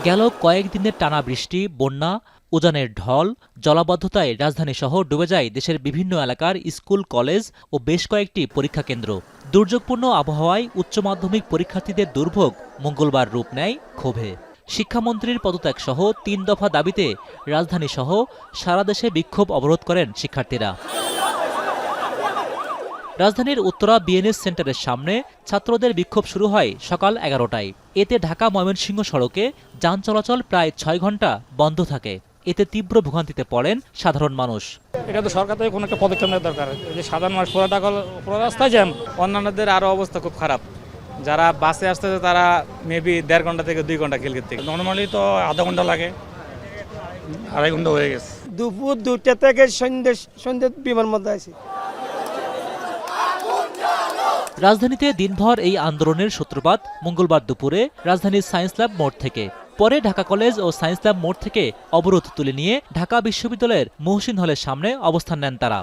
গেল কয়েকদিনের টানা বৃষ্টি, বন্যা, উজানের ঢল, জলাবদ্ধতায় রাজধানীসহ ডুবে যায় দেশের বিভিন্ন এলাকার স্কুল, কলেজ ও বেশ কয়েকটি পরীক্ষা কেন্দ্র। দুর্যোগপূর্ণ আবহাওয়ায় উচ্চ মাধ্যমিক পরীক্ষার্থীদের দুর্ভোগ মঙ্গলবার রূপ নেয় ক্ষোভে। শিক্ষামন্ত্রীর পদত্যাগসহ ৩ দফা দাবিতে রাজধানীসহ সারা দেশে বিক্ষোভ অবরোধ করেন শিক্ষার্থীরা। রাজধানীর উত্তরা বিএনএস সেন্টারের সামনে ছাত্রদের বিক্ষোভ শুরু হয় সকাল ১১টায়। এতে ঢাকা-ময়মনসিংহ সড়কে যান চলাচল প্রায় ৬ ঘণ্টা বন্ধ থাকে। এতে তীব্র ভোগান্তিতে পড়েন সাধারণ মানুষ। এটা তো সরকার থেকে কোনো একটা পদক্ষেপ নেওয়া দরকার। যে সাধারণ মানুষ পুরো রাস্তায় জ্যাম। অন্যান্যদের আরও অবস্থা খুব খারাপ। যারা বাসে আসতেছে তারা মেবি 1.5 ঘন্টা থেকে 2 ঘন্টা খিলগির থেকে। নর্মালি তো আধা ঘন্টা লাগে, 2.5 ঘন্টা হয়ে গেছে। দুপুর 2টা থেকে সন্ধ্যে বিমার মধ্যে আছি। রাজধানীতে দিনভর এই আন্দোলনের সূত্রপাত মঙ্গলবার দুপুরে রাজধানীর সায়েন্স ল্যাব মোড় থেকে। পরে ঢাকা কলেজ ও সায়েন্স ল্যাব মোড় থেকে অবরোধ তুলে নিয়ে ঢাকা বিশ্ববিদ্যালয়ের মহসিন হলের সামনে অবস্থান নেন তারা।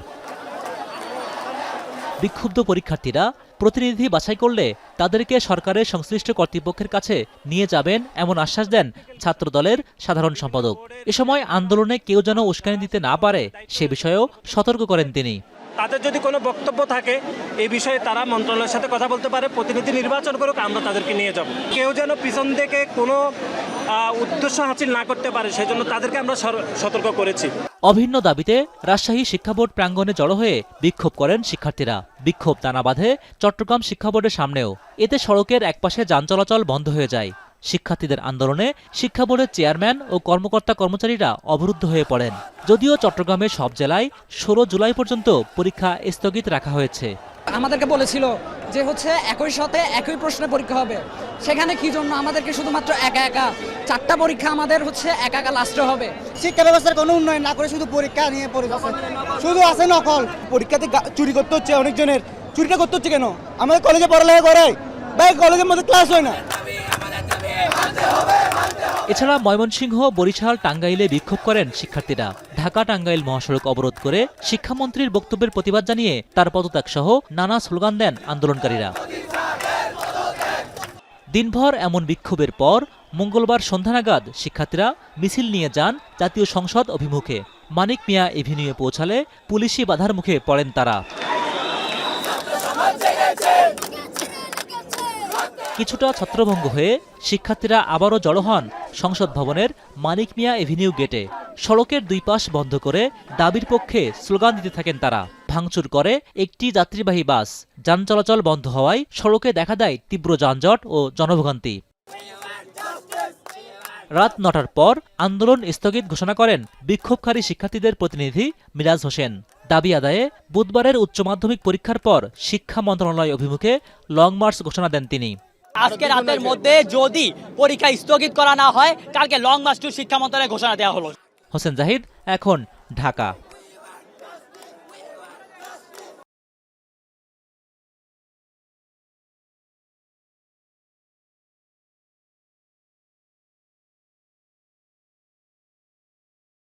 বিক্ষুব্ধ পরীক্ষার্থীরা প্রতিনিধি বাছাই করলে তাদেরকে সরকারের সংশ্লিষ্ট কর্তৃপক্ষের কাছে নিয়ে যাবেন এমন আশ্বাস দেন ছাত্রদলের সাধারণ সম্পাদক। এ সময় আন্দোলনে কেউ যেন উস্কানি দিতে না পারে সে বিষয়েও সতর্ক করেন তিনি। তাদের যদি কোনো বক্তব্য থাকে এই বিষয়ে তারা মন্ত্রণালয়ের সাথে কথা বলতে পারে, প্রতিনিধি নির্বাচন করুক, আমরা তাদেরকে নিয়ে যাব। কেউ যেন পিছন থেকে কোনো উদ্দেশ্য হাসিল না করতে পারে সেজন্য তাদেরকে আমরা সতর্ক করেছি। অভিন্ন দাবিতে রাজশাহী শিক্ষা বোর্ড প্রাঙ্গণে জড়ো হয়ে বিক্ষোভ করেন শিক্ষার্থীরা। বিক্ষোভ দানা বাঁধে চট্টগ্রাম শিক্ষা বোর্ডের সামনেও। এতে সড়কের একপাশে যান চলাচল বন্ধ হয়ে যায়। শিক্ষার্থীদের আন্দোলনে শিক্ষা বোর্ডের চেয়ারম্যান ও কর্মকর্তা-কর্মচারীরা অবরুদ্ধ হয়ে পড়েন। যদিও চট্টগ্রামের সব জেলায় 16 জুলাই পর্যন্ত পরীক্ষা স্থগিত রাখা হয়েছে। আমাদেরকে বলেছিল যে একই সাথে একই প্রশ্নে পরীক্ষা হবে। সেখানে কি জন্য আমাদেরকে শুধুমাত্র একা 4টা পরীক্ষা আমাদের একা লাস্টে হবে। শিক্ষা ব্যবস্থার কোনো উন্নয়ন না করে শুধু পরীক্ষা নিয়ে শুধু আছে নকল। পরীক্ষাতে চুরি করতে হচ্ছে, অনেকজনের চুরিটা করতে হচ্ছে কেন? আমাদের কলেজে পড়ালেখা করে ভাই, কলেজের মধ্যে ক্লাস হয় না। এছাড়া ময়মনসিংহ, বরিশাল, টাঙ্গাইলে বিক্ষোভ করেন শিক্ষার্থীরা। ঢাকা-টাঙ্গাইল মহাসড়ক অবরোধ করে শিক্ষামন্ত্রীর বক্তব্যের প্রতিবাদ জানিয়ে তার পদত্যাগ সহ নানা স্লোগান দেন আন্দোলনকারীরা। দিনভর এমন বিক্ষোভের পর মঙ্গলবার সন্ধ্যা নাগাদ শিক্ষার্থীরা মিছিল নিয়ে যান জাতীয় সংসদ অভিমুখে। মানিক মিয়া এভিনিউয়ে পৌঁছালে পুলিশি বাধার মুখে পড়েন তারা। কিছুটা ছত্রভঙ্গ হয়ে শিক্ষার্থীরা আবারও জড়ো হন সংসদ ভবনের মানিক মিয়া এভিনিউ গেটে। সড়কের 2 পাশ বন্ধ করে দাবির পক্ষে স্লোগান দিতে থাকেন তারা। ভাঙচুর করে একটি যাত্রীবাহী বাস। যান চলাচল বন্ধ হওয়ায় সড়কে দেখা দেয় তীব্র যানজট ও জনভোগান্তি। রাত 9টার পর আন্দোলন স্থগিত ঘোষণা করেন বিক্ষোভকারী শিক্ষার্থীদের প্রতিনিধি মিরাজ হোসেন। দাবি আদায়ে বুধবারের উচ্চ মাধ্যমিক পরীক্ষার পর শিক্ষা মন্ত্রণালয় অভিমুখে লং মার্চ ঘোষণা দেন তিনি। আজকে রাতের মধ্যে যদি পরীক্ষা স্থগিত করা না হয়, কালকে লং মার্চ টু শিক্ষা মন্ত্রণালয়ে ঘোষণা দেওয়া হলো। হোসেন জাহিদ, এখন, ঢাকা।